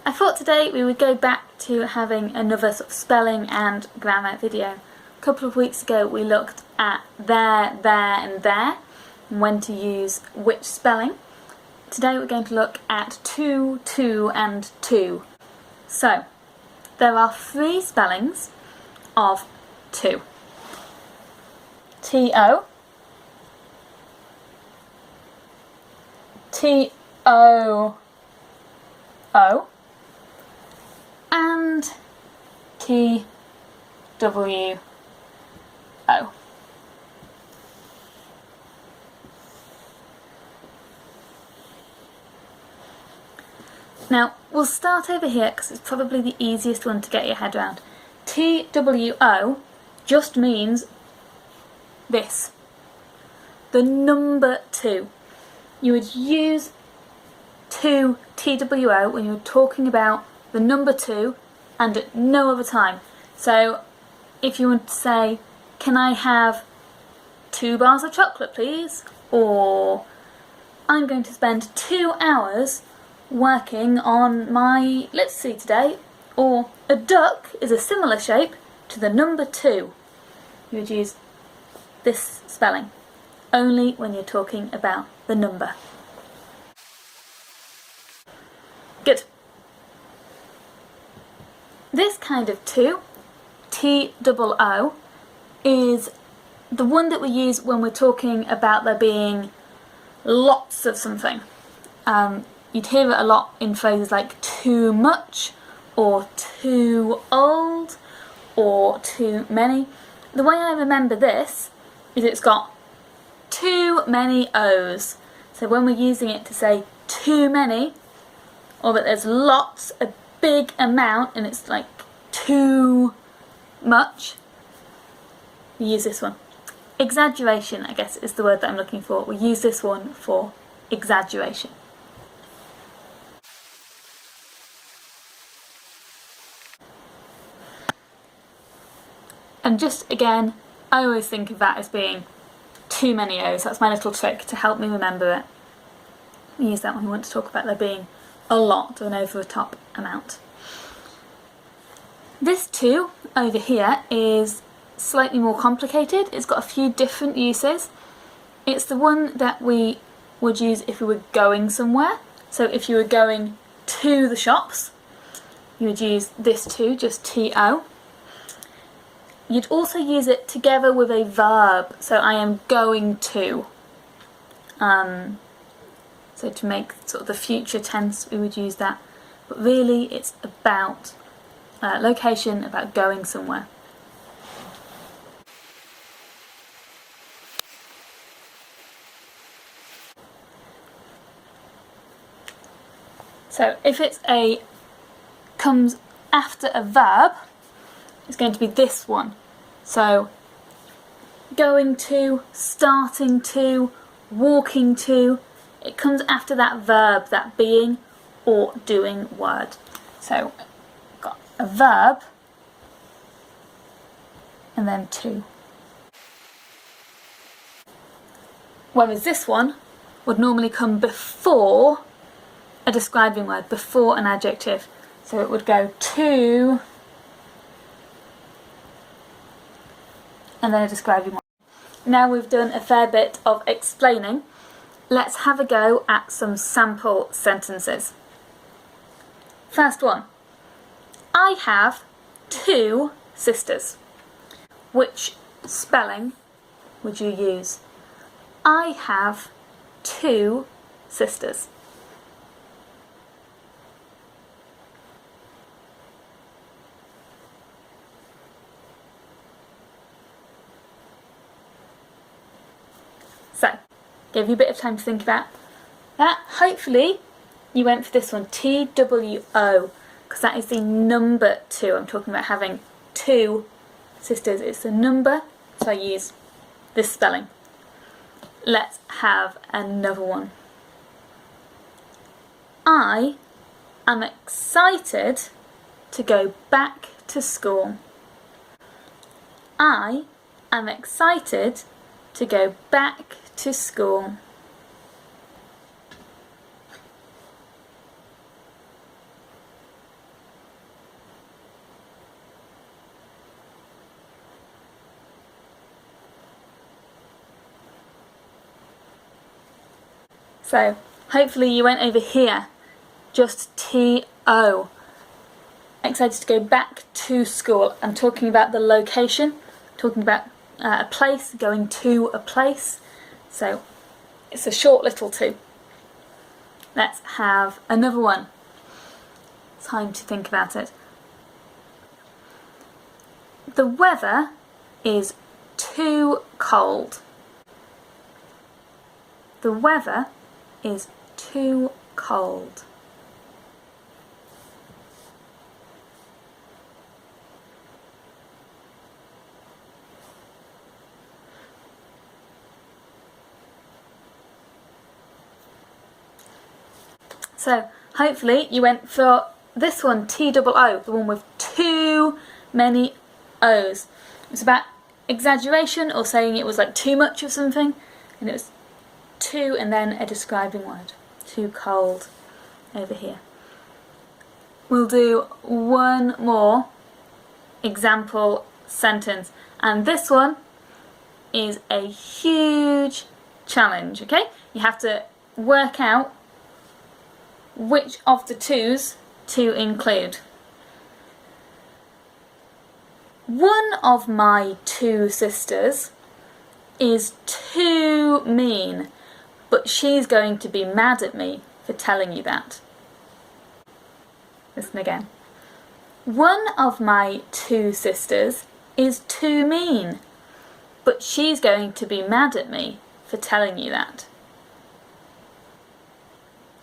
I thought today we would go back to having another sort of spelling and grammar video. A couple of weeks ago we looked at there, and when to use which spelling. Today we're going to look at to, and to. So, there are three spellings of to. T-O, T-O-O, and T-W-O. Now, we'll start over here because it's probably the easiest one to get your head around. T-W-O just means this, the number 2. You would use TWO when you're talking about the number 2 and at no other time. So if you want to say, can I have 2 bars of chocolate please? Or I'm going to spend 2 hours working on my literacy today. Or a duck is a similar shape to the number 2. You would use this spelling only when you're talking about the number. Good. This kind of to, T-O-O, is the one that we use when we're talking about there being lots of something. You'd hear it a lot in phrases like too much, or too old, or too many. The way I remember this is it's got too many O's. So when we're using it to say too many, or that there's lots, a big amount, and it's like too much, we use this one. Exaggeration, I guess, is the word that I'm looking for. We use this one for exaggeration. And just again, I always think of that as being too many O's. That's my little trick to help me remember it. We use that when we want to talk about there being a lot, or an over the top amount. This to over here is slightly more complicated. It's got a few different uses. It's the one that we would use if we were going somewhere. So if you were going to the shops, you would use this to, just T-O. You'd also use it together with a verb, so I am going to. So to make sort of the future tense, we would use that. But really, it's about location, about going somewhere. So if it's comes after a verb, it's going to be this one. So going to, starting to, walking to, it comes after that verb, that being or doing word. So we've got a verb and then to. Whereas this one would normally come before a describing word, before an adjective. So it would go to and then a describing one. Now we've done a fair bit of explaining, let's have a go at some sample sentences. First one. I have 2 sisters. Which spelling would you use? I have 2 sisters. So, gave you a bit of time to think about that. Hopefully you went for this one, T-W-O, because that is the number 2. I'm talking about having 2 sisters. It's the number, so I use this spelling. Let's have another one. I am excited to go back to school. I am excited to go back to school. So hopefully you went over here, just T-O. Excited to go back to school. I'm talking about the location, talking about a place, going to a place. So it's a short little two. Let's have another one. Time to think about it. The weather is too cold. The weather is too cold. So hopefully you went for this one, T-O-O, the one with too many O's. It's about exaggeration or saying it was like too much of something, and it was too and then a describing word. Too cold over here. We'll do one more example sentence, and this one is a huge challenge, okay? You have to work out which of the twos to include. One of my two sisters is too mean, but she's going to be mad at me for telling you that. Listen again. One of my two sisters is too mean, but she's going to be mad at me for telling you that.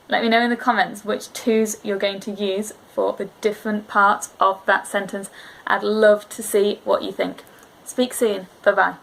Let me know in the comments which twos you're going to use for the different parts of that sentence. I'd love to see what you think. Speak soon. Bye bye.